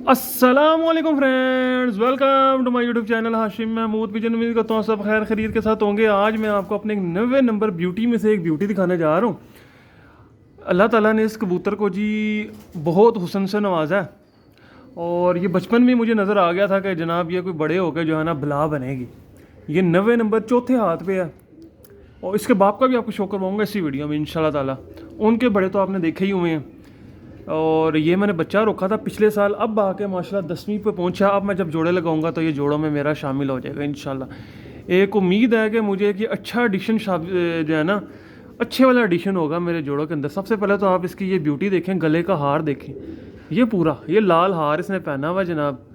अस्सलामुअलैकुम friends, welcome to my YouTube channel Hashim Mahmood pigeon. उम्मीद करता हूँ सब खैर खरीद के साथ होंगे। आज मैं आपको अपने एक 90 नंबर ब्यूटी में से एक ब्यूटी दिखाने जा रहा हूँ। अल्लाह ताला ने इस कबूतर को जी बहुत हुस्न से नवाजा है और ये बचपन में मुझे नज़र आ गया था कि जनाब ये कोई बड़े होकर जो है ना भला बनेगी। ये 90 नंबर चौथे हाथ पे है और इसके बाप का भी आपको शो करवाऊँगा इसी वीडियो में इंशाल्लाह ताला। उनके बड़े तो आपने देखे ही हुए हैं और ये मैंने बच्चा रोका था पिछले साल, अब आके माशाल्लाह 10वीं पे पहुंचा। अब मैं जब जोड़े लगाऊंगा तो ये जोड़ों में मेरा शामिल हो जाएगा इंशाल्लाह। एक उम्मीद है कि मुझे कि अच्छा एडिशन जो है ना, अच्छे वाला एडिशन होगा मेरे जोड़ों के अंदर। सबसे पहले तो आप इसकी ये ब्यूटी देखें, गले का हार देखें, ये पूरा ये लाल हार इसने पहना हुआ जनाब।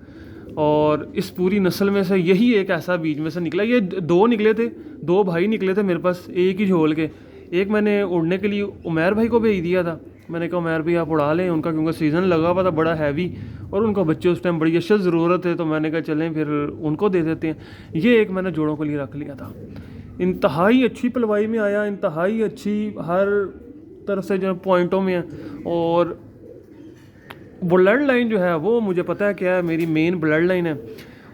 और इस पूरी नस्ल में से यही एक ऐसा बीच में से निकला। ये दो निकले थे, दो भाई निकले थे मेरे पास एक ही झोल के। एक मैंने उड़ने के लिए उमैर भाई को भेज दिया था, मैंने कहा उमैर भाई आप उड़ा लें उनका, क्योंकि सीज़न लगा हुआ था बड़ा हैवी और उनका बच्चे उस टाइम बड़ी अशद ज़रूरत है, तो मैंने कहा चलें फिर उनको दे देते हैं। ये एक मैंने जोड़ों के लिए रख लिया था। इंतहाई अच्छी पलवाई में आया, इंतहाई अच्छी हर तरफ से जो पॉइंटों में है। और ब्लड लाइन जो है वो मुझे पता है क्या है, मेरी मेन ब्लड लाइन है।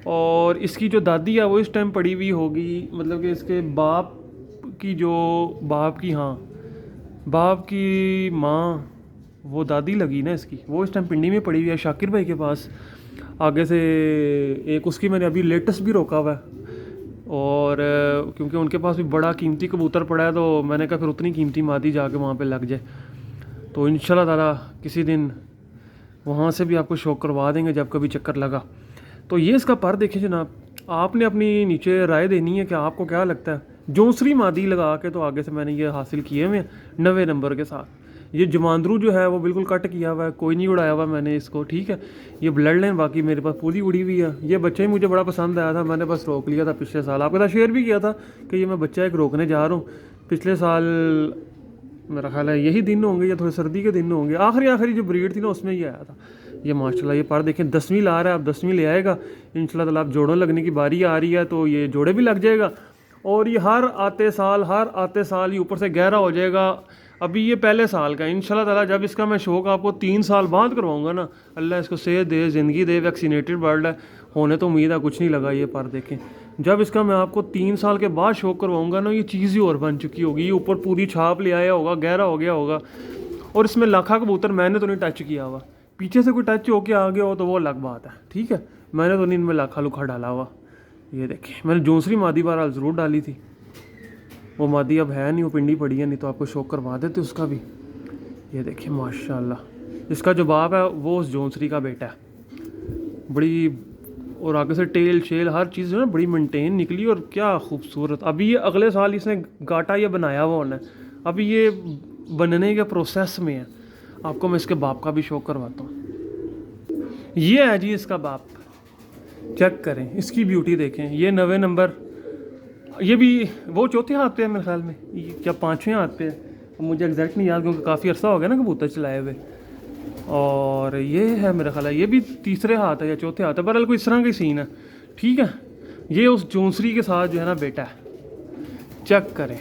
और इसकी जो दादी है वो इस टाइम पड़ी हुई होगी, मतलब कि इसके बाप की जो बाप की, हाँ बाप की माँ, वो दादी लगी ना इसकी, वो इस टाइम पिंडी में पड़ी हुई है शाकिर भाई के पास। आगे से एक उसकी मैंने अभी लेटेस्ट भी रोका हुआ है। और क्योंकि उनके पास भी बड़ा कीमती कबूतर पड़ा है, तो मैंने कहा फिर उतनी कीमती मादी जाके वहाँ पे लग जाए। तो इंशाल्लाह ताला किसी दिन वहाँ से भी आपको शौक करवा देंगे जब कभी चक्कर लगा। तो ये इसका पर देखिए जनाब, आपने अपनी नीचे राय देनी है कि आपको क्या लगता है। जोंसरी मादी लगा के तो आगे से मैंने ये हासिल किए हुए 90 नंबर के साथ। ये जमांदरू जो है वो बिल्कुल कट किया हुआ है, कोई नहीं उड़ाया हुआ मैंने इसको, ठीक है। ये ब्लड लाइन बाकी मेरे पास पूरी उड़ी हुई है। ये बच्चा ही मुझे बड़ा पसंद आया था, मैंने बस रोक लिया था पिछले साल। आपके साथ शेयर भी किया था कि ये मैं बच्चा एक रोकने जा रहा हूँ। पिछले साल मेरा ख्याल है यही दिन होंगे या थोड़े सर्दी के दिन होंगे, आखिरी जो ब्रीड थी ना उसमें ही आया था ये माशाल्लाह। ये पर देखें 10वीं ला रहा है, अब 10वीं ले आएगा इंशाल्लाह ताला। अब जोड़ों लगने की बारी आ रही है तो ये जोड़े भी लग जाएगा। और ये हर आते साल ये ऊपर से गहरा हो जाएगा। अभी ये पहले साल का है इंशाल्लाह ताला। जब इसका मैं शौक आपको 3 साल बाद करवाऊंगा ना, अल्लाह इसको सेहत दे, ज़िंदगी दे, वैक्सीनेटेड बर्ड है, होने तो उम्मीद है कुछ नहीं लगा। ये पर देखें, जब इसका मैं आपको 3 साल के बाद शौक करवाऊंगा ना, ये चीज़ ही और बन चुकी होगी। ये ऊपर पूरी छाप ले आया होगा, गहरा हो गया होगा। और इसमें लाखा कबूतर मैंने तो नहीं टच किया हुआ, पीछे से कोई टच होके आ गया हो तो वो अलग बात है, ठीक है। मैंने तो नहीं इनमें लाखा लुखा डाला हुआ। ये देखें, मैंने जोंसरी मादी बहरहाल ज़रूर डाली थी, वो मादी अब है नहीं, वो पिंडी पड़ी है, नहीं तो आपको शौक करवा देते उसका भी। ये देखिए माशाल्लाह, इसका जो बाप है वो उस जोंसरी का बेटा है। बड़ी और आगे से टेल शेल हर चीज़ जो है ना बड़ी मेंटेन निकली और क्या खूबसूरत। अभी ये अगले साल इसने गाटा ये बनाया हुआ होना है, अभी ये बनने के प्रोसेस में है। आपको मैं इसके बाप का भी शौक करवाता हूँ। ये है जी इसका बाप, चेक करें इसकी ब्यूटी देखें। ये 90 नंबर, ये भी वो चौथे हाथ पे है मेरे ख्याल में, ये क्या 5वें हाथ पे है, मुझे एग्जैक्ट नहीं याद क्योंकि काफ़ी अर्सा हो गया ना कबूतर चलाए हुए। और ये है मेरा ख्याल है ये भी तीसरे हाथ है या चौथे हाथ है, बहरहाल कोई इस तरह का सीन है, ठीक है। ये उस जोंसरी के साथ जो है ना बेटा है, चेक करें।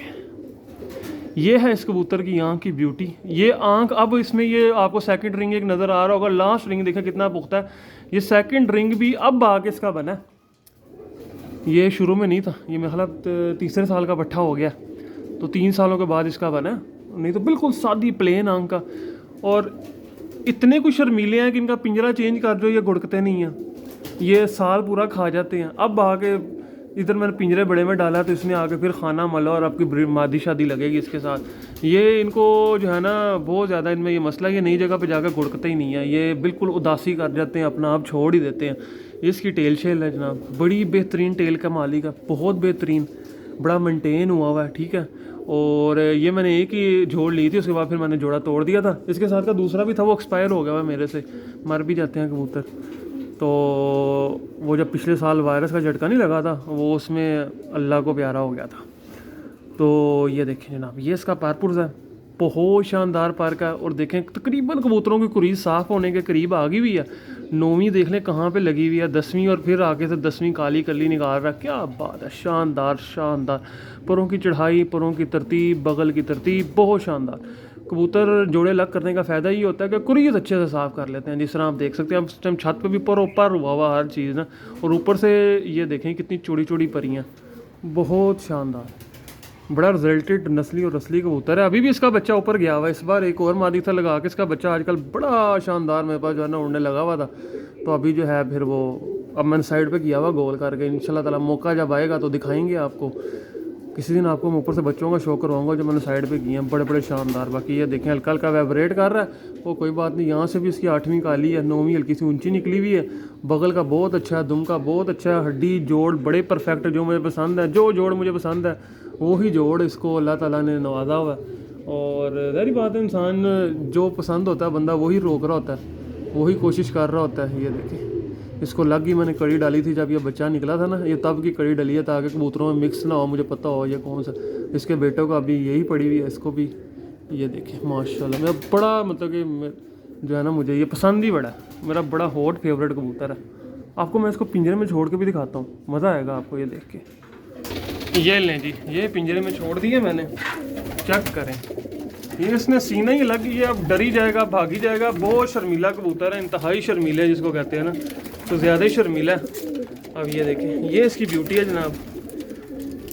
ये है इस कबूतर की आँख की ब्यूटी। ये आँख, अब इसमें ये आपको सेकंड रिंग एक नज़र आ रहा होगा, लास्ट रिंग देखें कितना पुख्ता है। ये सेकंड रिंग भी अब आके इसका बना है, ये शुरू में नहीं था। ये मेरे ख्याल तीसरे साल का पट्ठा हो गया, तो 3 सालों के बाद इसका बना है। नहीं तो बिल्कुल सादी प्लेन आँख का। और इतने कुछ शर्मीले हैं कि इनका पिंजरा चेंज कर दो ये गुड़कते नहीं हैं, ये साल पूरा खा जाते हैं। अब आके इधर मैंने पिंजरे बड़े में डाला तो इसने आके फिर खाना मला और आपकी मादी शादी लगेगी इसके साथ। ये इनको जो है ना बहुत ज़्यादा इनमें ये मसला, ये नई जगह पे जाकर गुड़कते ही नहीं है, ये बिल्कुल उदासी कर जाते हैं, अपना आप छोड़ ही देते हैं। इसकी टेल शेल है जनाब, बड़ी बेहतरीन टेल का मालिक है, बहुत बेहतरीन, बड़ा मेंटेन हुआ है, ठीक है। और ये मैंने एक ही जोड़ ली थी, उसके बाद फिर मैंने जोड़ा तोड़ दिया था। इसके साथ का दूसरा भी था, वो एक्सपायर हो गया हुआ मेरे से, मर भी जाते हैं कबूतर। तो वो जब पिछले साल वायरस का झटका नहीं लगा था, वो उसमें अल्लाह को प्यारा हो गया था। तो ये देखें जनाब, ये इसका पारपुर्ज है, बहुत शानदार पार का। और देखें तकरीबन कबूतरों की कुरीज साफ़ होने के करीब आ गई हुई है। 9वीं देख लें कहाँ पे लगी हुई है, 10वीं, और फिर आगे से 10वीं काली कली निकाल रहा है। क्या बात है, शानदार शानदार। परों की चढ़ाई, परों की तरतीब, बगल की तरतीब, बहुत शानदार। कबूतर जोड़े अलग करने का फ़ायदा ये होता है कि कुरीज अच्छे से साफ़ कर लेते हैं। जिस तरह आप देख सकते हैं, अब इस टाइम छत पे भी ऊपर हुआ हुआ हर चीज़ ना, और ऊपर से ये देखें कितनी चौड़ी चौड़ी परियाँ, बहुत शानदार, बड़ा रिजल्टेड नस्ली और असली कबूतर है। अभी भी इसका बच्चा ऊपर गया हुआ है, इस बार एक और मादी था लगा के इसका बच्चा आजकल बड़ा शानदार मेरे पास जो है ना उड़ने लगा हुआ था। तो अभी जो है फिर वो अब मैंने साइड पे किया हुआ गोल करके, इंशाल्लाह ताला मौका जब आएगा तो दिखाएंगे आपको, किसी दिन आपको मैं ऊपर से बच्चों का शो करवाऊंगा जो मैंने साइड पे किए हैं, बड़े बड़े शानदार। बाकी ये देखें हल्का हल्का वाइब्रेट कर रहा है, वो कोई बात नहीं। यहाँ से भी इसकी 8वीं काली है, 9वीं हल्की सी ऊंची निकली हुई है। बगल का बहुत अच्छा है, दुम का बहुत अच्छा है, हड्डी जोड़ बड़े परफेक्ट, जो मुझे पसंद है, जो जोड़ मुझे पसंद है वही जोड़ इसको अल्लाह ताला ने नवाजा हुआ है। और जाहिर बात है, इंसान जो पसंद होता है बंदा वही रोक रहा होता है, वही कोशिश कर रहा होता है। ये देखिए इसको लग ही, मैंने कड़ी डाली थी जब ये बच्चा निकला था ना, ये तब की कड़ी डली है ताकि कबूतरों में मिक्स ना हो, मुझे पता हो ये कौन सा। इसके बेटों का अभी यही पड़ी हुई है, इसको भी ये देखिए माशाल्लाह। मैं बड़ा मतलब कि जो है ना मुझे ये पसंद ही बड़ा है, मेरा बड़ा हॉट फेवरेट कबूतर है। आपको मैं इसको पिंजरे में छोड़ के भी दिखाता हूँ, मज़ा आएगा आपको ये देख के। ये लें जी, ये पिंजरे में छोड़ दिए मैंने, चेक करें, ये इसने सीना ही अलग, ये अब डर ही जाएगा, भाग ही जाएगा। बहुत शर्मीला कबूतर है, इंतहाई शर्मीला है जिसको कहते हैं ना, तो ज़्यादा ही शर्मीला है। अब ये देखें, ये इसकी ब्यूटी है जनाब,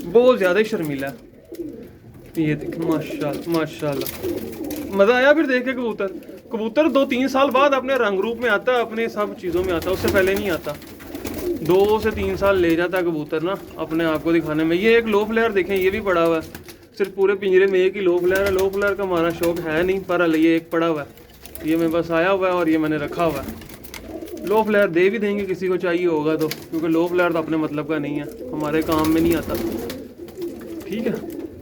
बहुत ज़्यादा ही शर्मीला है। ये देखें माशाल्लाह माशाल्लाह, मज़ा आया फिर देख के। कबूतर कबूतर 2-3 साल बाद अपने रंग रूप में आता है, अपने सब चीज़ों में आता है, उससे पहले नहीं आता। 2 से 3 साल ले जाता है कबूतर ना अपने आप को दिखाने में। ये एक लो फ्लेयर देखें, ये भी पड़ा हुआ है, सिर्फ पूरे पिंजरे में एक ही लो फ्लेयर है। लो फ्लेयर का हमारा शौक है नहीं, पर ये एक पड़ा हुआ है, ये मेरे पास आया हुआ है और ये मैंने रखा हुआ है। लो फ्लेयर दे भी देंगे किसी को चाहिए होगा तो, क्योंकि लो फ्लेयर तो अपने मतलब का नहीं है, हमारे काम में नहीं आता। ठीक है,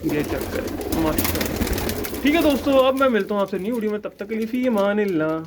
ये चेक करें माशाल्लाह। ठीक है दोस्तों, अब मैं मिलता हूँ आपसे न्यू वीडियो में, तब तक के लिए फी अमान अल्लाह।